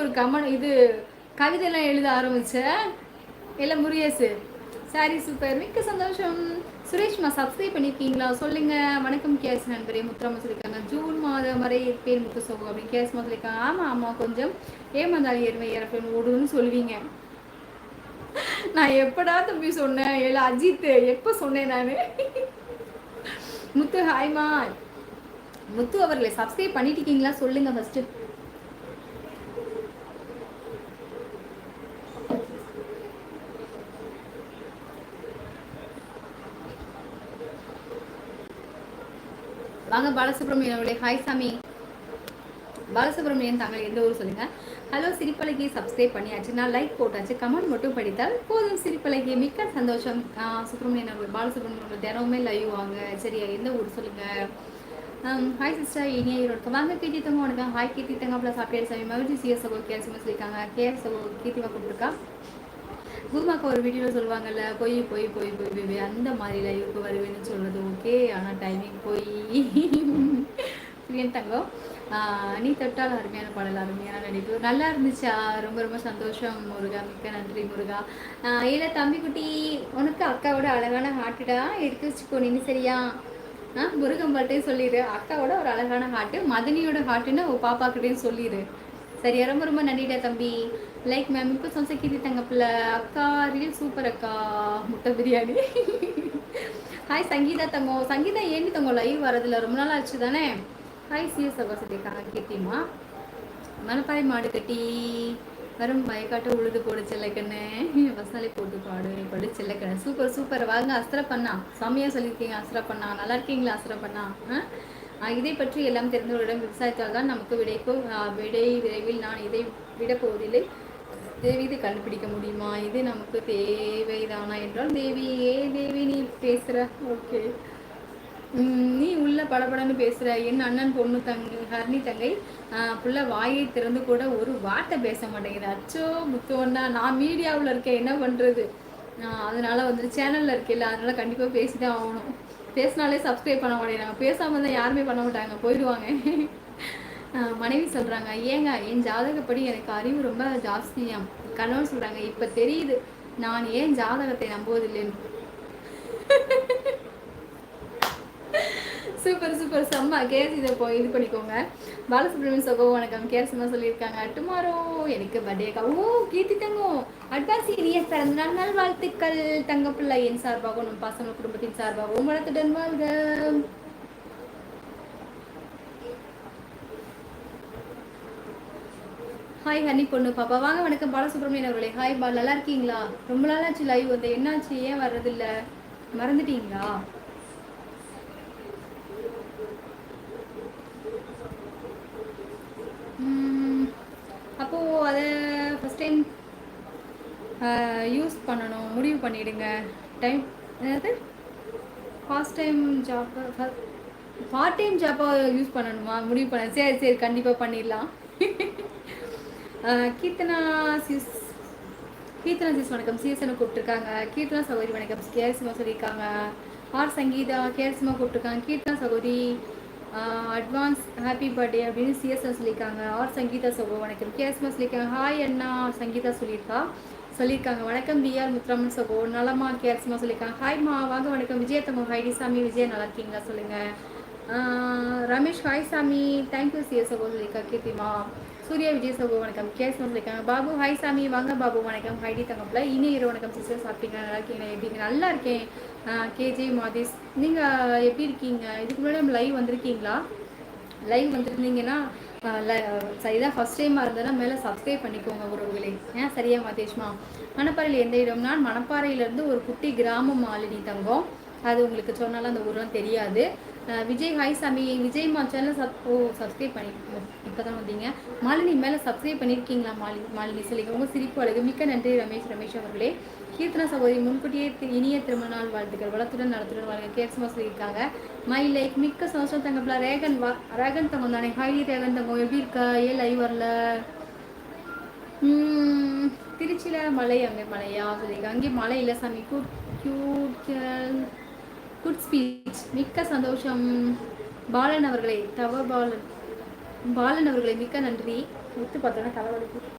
ஒரு இது கவிதைலாம் எழுத ஆரம்பிச்ச எல்லாம் முருகேசு. சாரி சூப்பர், மிக்க சந்தோஷம். சுரேஷ்மா சப்ஸ்கிரைப் பண்ணியிருக்கீங்களா சொல்லுங்க. வணக்கம் கேஸ் நண்பரே. முத்துராம சொல்லியிருக்காங்க ஜூன் மாதம் வரை இருப்பேன் முத்து சோகம் அப்படின்னு கேஸ்மா சொல்லியிருக்காங்க. ஆமாம் ஆமாம், கொஞ்சம் ஏமாந்தாளி எருமை இறப்பேன் ஓடுன்னு சொல்லுவீங்க. நான் எப்படா தம்பி சொன்னேன்? ஏல அஜித் எப்போ சொன்னேன் நான்? முத்து ஹாய்மா. முத்து அவர்களை சப்ஸ்கிரைப் பண்ணிட்டீங்களா சொல்லுங்க ஃபர்ஸ்ட். வாங்க பாலசுப்ரமணியன் அவர்களே. ஹாய் சாமி. பாலசுப்ரமணியன் தாங்கள் எந்த ஊர் சொல்லுங்க. ஹலோ சிரிப்பழகி, சப்ஸ்கிரைப் பண்ணியாச்சு, நான் லைக் போட்டாச்சு, கமெண்ட் மட்டும் படித்தால் போதும் சிரிப்பழகி. மிக்க சந்தோஷம். சுப்ரமணியன் அவர்கள், பாலசுப்ரமணியன் அவர்கள் தினமுமே லைவ் வாங்க. சரியா, எந்த ஊர் சொல்லுங்க. ஹாய் சிஸ்டர், இனிய ஈரோடு வாங்க. கீர்த்தி தங்க வணக்கம். ஹாய் கீர்த்தி தங்க. அப்புறம் சாப்பிட்டு சாமி மகிழ்ச்சி. சிஎஸ் சகோ கேல்சியமா சொல்லியிருக்காங்க. கேஎஸ் சகோ கீர்த்திவா கூப்பிட்டுருக்கா. குருமாக்கா ஒரு வீடியோவில் சொல்லுவாங்கல்ல, போய் போய் போய் போய் போய் அந்த மாதிரி லைவுக்கு வருவேன்னு சொல்றது ஓகே, ஆனால் டைமிங் போய் பிரியன் தங்கம். நீ தொட்டால் அருமையான பாடல், அருமையான நடிப்பு, நல்லா இருந்துச்சா? ரொம்ப ரொம்ப சந்தோஷம் முருகா, மிக்க நன்றி முருகா. இல்லை தம்பிக்குட்டி, உனக்கு அக்காவோட அழகான ஹார்ட்டுடா, எடுத்து வச்சுக்கோ நீ. சரியா? முருகன் பாட்டையும் சொல்லிடு. அக்காவோட ஒரு அழகான ஹார்ட்டு, மதனியோட ஹார்ட்டுன்னு பாப்பாக்கிட்டையும் சொல்லிடு. சரியா? ரொம்ப ரொம்ப நன்றிடா தம்பி. Like ma'am. இப்போ சொசைட்டி தங்க பிள்ளை அக்கா ரீல் சூப்பர் அக்கா. முட்டை பிரியாணி. ஹாய் சங்கீதா தங்கம். சங்கீதா ஏன்னு தங்கம் லைவ் வரதில்ல, ரொம்ப நாள் ஆச்சு தானே. ஹாய் சிஎஸ் சகோ சொல்லியிருக்காங்க கீர்த்திமா. மணப்பாறை மாடு கட்டி வரும் பயக்காட்டு உழுது போடு செல்லக்கண்ணு, வசாலே போட்டு பாடு படு செல்லக்கண்ணு. Super super. வாங்க அஸ்திர பண்ணா, செம்மையாக சொல்லியிருக்கீங்க. அஸ்திர பண்ணா நல்லா இருக்கீங்களா? அஸ்திர பண்ணா இதை பற்றி எல்லாம் தெரிந்தவர்களிடம் விவசாயத்தால் தான் நமக்கு விடை விரைவில் நான் இதை விடப்போவதில்லை. தேவி இது கண்டுபிடிக்க முடியுமா? இது நமக்கு தேவைதானா என்றால் தேவி. தேவி நீ பேசுகிற ஓகே, நீ உள்ள படபடன்னு பேசுகிற. என் அண்ணன் பொண்ணு ஹர்னி தங்கை புள்ள வாயை திறந்து கூட ஒரு வார்த்தை பேச மாட்டேங்குது. அச்சோ முத்துவண்ணா, நான் மீடியாவில் இருக்கேன், என்ன பண்ணுறது? அதனால வந்துட்டு சேனலில் இருக்கேல்ல, அதனால கண்டிப்பாக பேசி தான் ஆகணும். பேசினாலே சப்ஸ்கிரைப் பண்ண மாட்டேங்கிறாங்க, பேசாமல் தான் யாருமே பண்ண மாட்டாங்க, போயிடுவாங்க. மனைவி சொல்கிறாங்க, ஏங்க என் ஜாதகப்படி எனக்கு அறிவு ரொம்ப ஜாஸ்தியாம். கணவன் சொல்கிறாங்க, இப்போ தெரியுது நான் ஏன் ஜாதகத்தை நம்புவதில்லைன்னு. சூப்பர் சூப்பர் செம்ம. கேஸ் இதை இது பண்ணிக்கோங்க. பாலசுப்ரமணியன் சகோ வணக்கம். கேர்ஸ்மா சொல்லியிருக்காங்க டுமாரோ எனக்கு பர்த்டேக்கா. ஓ கீர்த்தி தங்கம், அட்வான்ஸ் இனிய பிறந்த நாள் வாழ்த்துக்கள் தங்க பிள்ளை. என் சார்பாகவும் நம் பசங்க குடும்பத்தின் சார்பாகவும் வளர்த்துடன் வாழ்க. ஹாய் ஹனி பொண்ணு பாப்பா வாங்க. வணக்கம் பாலசுப்ரமணியன் அவர்களே. ஹாய் பா, நல்லா இருக்கீங்களா? ரொம்ப நாளாச்சு லைவ் வந்து, என்னாச்சு ஏன் வர்றதில்ல, மறந்துட்டீங்களா? அப்போது அதை ஃபஸ்ட் டைம் யூஸ் பண்ணணும், முடிவு பண்ணிவிடுங்க. டைம் என்னது ஃபாஸ்ட் டைம் ஜாப்பை பார்ட் டைம் ஜாப்பாக யூஸ் பண்ணணுமா? முடிவு பண்ண. சரி சரி கண்டிப்பாக பண்ணிடலாம். கீர்த்தனா சிஸ் வணக்கம். சிஎஸ்என்னு கூப்பிட்டுருக்காங்க. கீர்த்தனா சகோதரி வணக்கம். கேர்சிமா சொல்லியிருக்காங்க. ஆர் சங்கீதா கேர்சிமா கூப்பிட்டுருக்காங்க. கீர்த்தனா சகோதரி அட்வான்ஸ் ஹாப்பி பர்த்டே அப்படின்னு சிஎஸ்என் சொல்லியிருக்காங்க. ஆர் சங்கீதா சகோ வணக்கம். கேர்சிமா சொல்லியிருக்காங்க. ஹாய் அண்ணா சங்கீதா சொல்லியிருக்காங்க. வணக்கம் பிஆர் முத்துராமன் சகோ நலமா? கேர்சிமா சொல்லியிருக்காங்க. ஹாய்மா வாங்க. வணக்கம் விஜயத்தம்மா. ஹைடி சாமி விஜய் நல்லா இருக்கீங்களா சொல்லுங்கள். ரமேஷ் ஹாய் சாமி. தேங்க்யூ சிஎஸ் சகோ சொல்லியிருக்காங்க. கீர்த்திமா. சூர்யா விஜய் சகோ வணக்கம். கேஸ் சொல்லியிருக்காங்க. பாபு ஹாய் சாமி வாங்க பாபு வணக்கம். ஹைடி தங்கப்பில் இனிய இரவு வணக்கம். சிஸ்டர் சாப்பிட்டீங்க? நல்லா இருக்கீங்க? எப்படிங்க? நல்லா இருக்கேன். கேஜே மாதேஷ் நீங்கள் எப்படி இருக்கீங்க? இதுக்கு முன்னாடி நம்ம லைவ் வந்திருக்கீங்களா? லைவ் வந்துருந்தீங்கன்னா இதான் ஃபஸ்ட் டைமாக இருந்ததுன்னா மேலே சப்ஸ்கிரைப் பண்ணிக்கோங்க உறவுகளே. சரியா மாதேஷ்மா? மணப்பாறையில் எந்த இடம்? நான் மணப்பாறையிலேருந்து ஒரு குட்டி கிராமம் மாலினி தங்கம், அது உங்களுக்கு சொன்னாலும் அந்த ஊரெலாம் தெரியாது. விஜய் ஹாய் சாமி. விஜய்மா சேனல் சப்ஸ்கிரைப் பண்ணிக்கோங்க. இப்போ தான் வந்தீங்க. மாலினி மேலே சப்ஸ்கிரைப் பண்ணியிருக்கீங்களா? மாலினி சொல்லிங்க. உங்கள் சிரிப்பு அழகு, மிக்க நன்றி ரமேஷ் அவர்களே. கீர்த்தனா சகோதரி முன்கூட்டியே இனிய திருமண நாள் வாழ்த்துக்கள், வளத்துடன் நலத்துடன் வாழ்க்கை. கேர்ஸ்மா சொல்லியிருக்காங்க. மை லைக் மிக்க சந்தோஷம் தங்கப்பில். ரேகன் தங்கம் தானே? ஹாய் ரேகன் தங்கம், எப்படி இருக்கா? ஏன் லைவ் வரல? திருச்சியில் மலை, அங்கே மலையா சொல்லியிருக்காங்க. அங்கே மழை இல்லை சாமி. குட் ஸ்பீச், மிக்க சந்தோஷம். பாலன் அவர்களே மிக்க நன்றி. விட்டு பார்த்தோன்னா தலைவலிக்கு.